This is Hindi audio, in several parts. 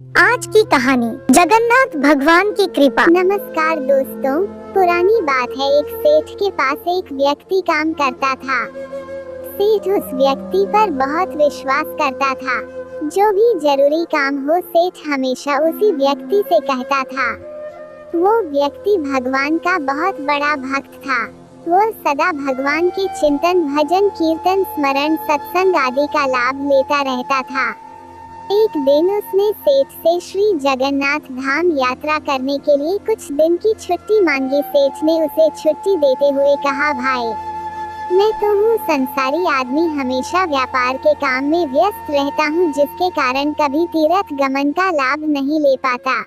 आज की कहानी जगन्नाथ भगवान की कृपा। नमस्कार दोस्तों, पुरानी बात है। एक सेठ के पास एक व्यक्ति काम करता था। सेठ उस व्यक्ति पर बहुत विश्वास करता था। जो भी जरूरी काम हो सेठ हमेशा उसी व्यक्ति से कहता था। वो व्यक्ति भगवान का बहुत बड़ा भक्त था। वो सदा भगवान के चिंतन, भजन, कीर्तन, स्मरण, सत्संग आदि का लाभ लेता रहता था। एक दिन उसने सेठ से श्री जगन्नाथ धाम यात्रा करने के लिए कुछ दिन की छुट्टी मांगी। सेठ ने उसे छुट्टी देते हुए कहा, भाई, मैं तो हूँ संसारी आदमी, हमेशा व्यापार के काम में व्यस्त रहता हूँ, जिसके कारण कभी तीर्थ गमन का लाभ नहीं ले पाता।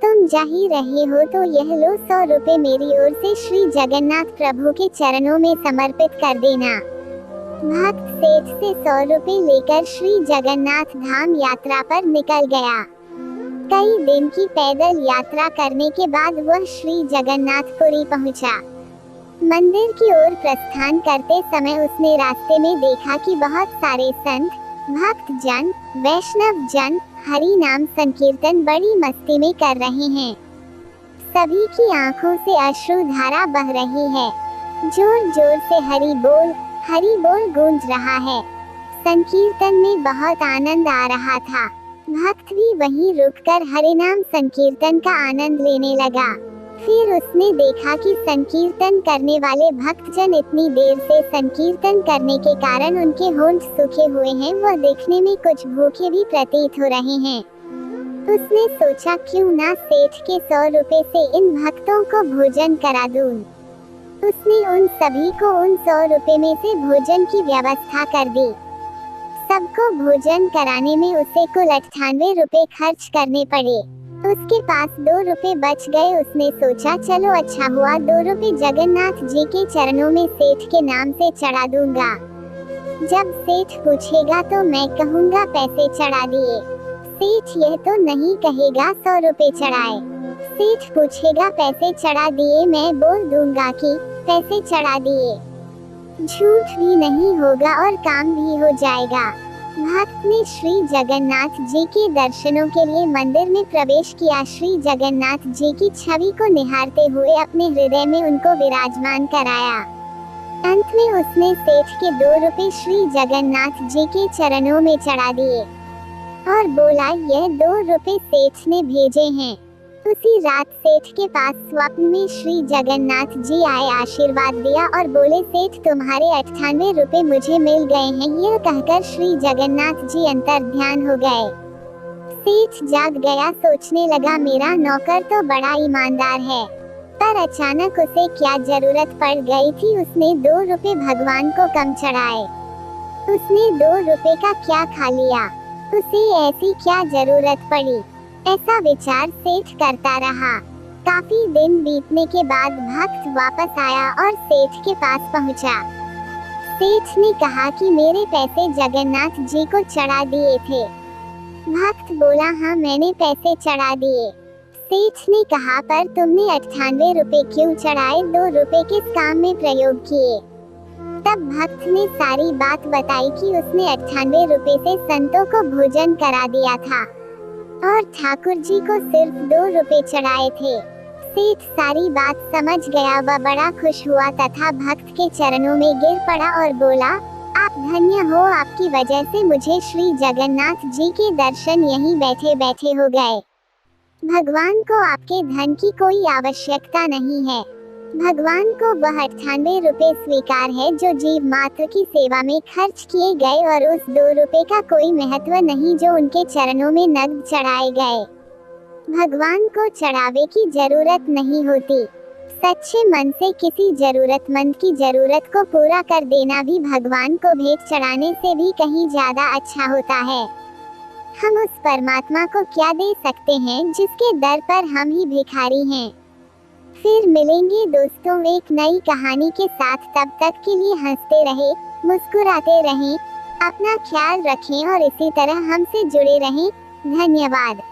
तुम जा ही रहे हो तो यह लो, 100 रुपए मेरी ओर से श्री जगन्नाथ प्रभु के चरणों में समर्पित कर देना। भक्त सेठ से 100 रुपए लेकर श्री जगन्नाथ धाम यात्रा पर निकल गया। कई दिन की पैदल यात्रा करने के बाद वह श्री जगन्नाथपुरी पहुंचा। मंदिर की ओर प्रस्थान करते समय उसने रास्ते में देखा कि बहुत सारे संत, भक्त जन, वैष्णव जन हरि नाम संकीर्तन बड़ी मस्ती में कर रहे हैं। सभी की आंखों से अश्रुधारा बह रही है। जोर जोर से हरि बोल गूंज रहा है। संकीर्तन में बहुत आनंद आ रहा था। भक्त भी वहीं रुककर हरि नाम संकीर्तन का आनंद लेने लगा। फिर उसने देखा कि संकीर्तन करने वाले भक्तजन इतनी देर से संकीर्तन करने के कारण उनके होंठ सूखे हुए हैं। वह देखने में कुछ भूखे भी प्रतीत हो रहे हैं। उसने सोचा, क्यों ना सेठ के 100 रुपए से इन भक्तों को भोजन करा दूं। उसने उन सभी को उन 100 रुपए में से भोजन की व्यवस्था कर दी। सबको भोजन कराने में उसे कुल 98 रुपए खर्च करने पड़े। उसके पास 2 रुपए बच गए। उसने सोचा, चलो अच्छा हुआ, 2 रुपए जगन्नाथ जी के चरणों में सेठ के नाम से चढ़ा दूंगा। जब सेठ पूछेगा तो मैं कहूँगा पैसे चढ़ा दिए। सेठ यह तो नहीं कहेगा 100 रुपए चढ़ाए। सेठ पूछेगा पैसे चढ़ा दिए, मैं बोल दूंगा कि पैसे चढ़ा दिए। झूठ भी नहीं होगा और काम भी हो जाएगा। भक्त ने श्री जगन्नाथ जी के दर्शनों के लिए मंदिर में प्रवेश किया। श्री जगन्नाथ जी की छवि को निहारते हुए अपने हृदय में उनको विराजमान कराया। अंत में उसने सेठ के 2 रुपए श्री जगन्नाथ जी के चरणों में चढ़ा दिए और बोला, यह 2 रुपए सेठ ने भेजे हैं। उसी रात सेठ के पास स्वप्न में श्री जगन्नाथ जी आए, आशीर्वाद दिया और बोले, सेठ तुम्हारे 98 रुपए मुझे मिल गए हैं। यह कहकर श्री जगन्नाथ जी अंतर्ध्यान हो गए। सेठ जाग गया, सोचने लगा, मेरा नौकर तो बड़ा ईमानदार है, पर अचानक उसे क्या जरूरत पड़ गई थी। उसने 2 रुपए भगवान को कम चढ़ाए। उसने 2 रुपए का क्या खा लिया, उसे ऐसी क्या जरूरत पड़ी। ऐसा विचार सेठ करता रहा। काफी दिन बीतने के बाद भक्त वापस आया और सेठ के पास पहुंचा। सेठ ने कहा कि मेरे पैसे जगन्नाथ जी को चढ़ा दिए थे। भक्त बोला, हाँ मैंने पैसे चढ़ा दिए। सेठ ने कहा, पर तुमने 98 रुपए क्यों चढ़ाए, 2 रुपए किस काम में प्रयोग किए। तब भक्त ने सारी बात बताई कि उसने 98 रुपए से संतों को भोजन करा दिया था और ठाकुर जी को सिर्फ 2 रुपए चढ़ाए थे। सेठ सारी बात समझ गया। वह बड़ा खुश हुआ तथा भक्त के चरणों में गिर पड़ा और बोला, आप धन्य हो, आपकी वजह से मुझे श्री जगन्नाथ जी के दर्शन यहीं बैठे बैठे हो गए। भगवान को आपके धन की कोई आवश्यकता नहीं है। भगवान को वह 98 रुपए स्वीकार है जो जीव मात्र की सेवा में खर्च किए गए और उस 2 रुपए का कोई महत्व नहीं जो उनके चरणों में नग्न चढ़ाए गए। भगवान को चढ़ावे की जरूरत नहीं होती। सच्चे मन से किसी जरूरतमंद की जरूरत को पूरा कर देना भी भगवान को भेंट चढ़ाने से भी कहीं ज्यादा अच्छा होता है। हम उस परमात्मा को क्या दे सकते हैं जिसके दर पर हम ही भिखारी हैं। फिर मिलेंगे दोस्तों एक नई कहानी के साथ। तब तक के लिए हंसते रहें, मुस्कुराते रहें, अपना ख्याल रखें और इसी तरह हमसे जुड़े रहें। धन्यवाद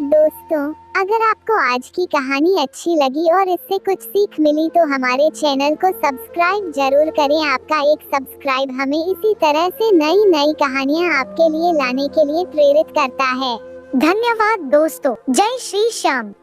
दोस्तों। अगर आपको आज की कहानी अच्छी लगी और इससे कुछ सीख मिली तो हमारे चैनल को सब्सक्राइब जरूर करें। आपका एक सब्सक्राइब हमें इसी तरह से नई नई कहानियाँ आपके लिए लाने के लिए प्रेरित करता है। धन्यवाद दोस्तों। जय श्री श्याम।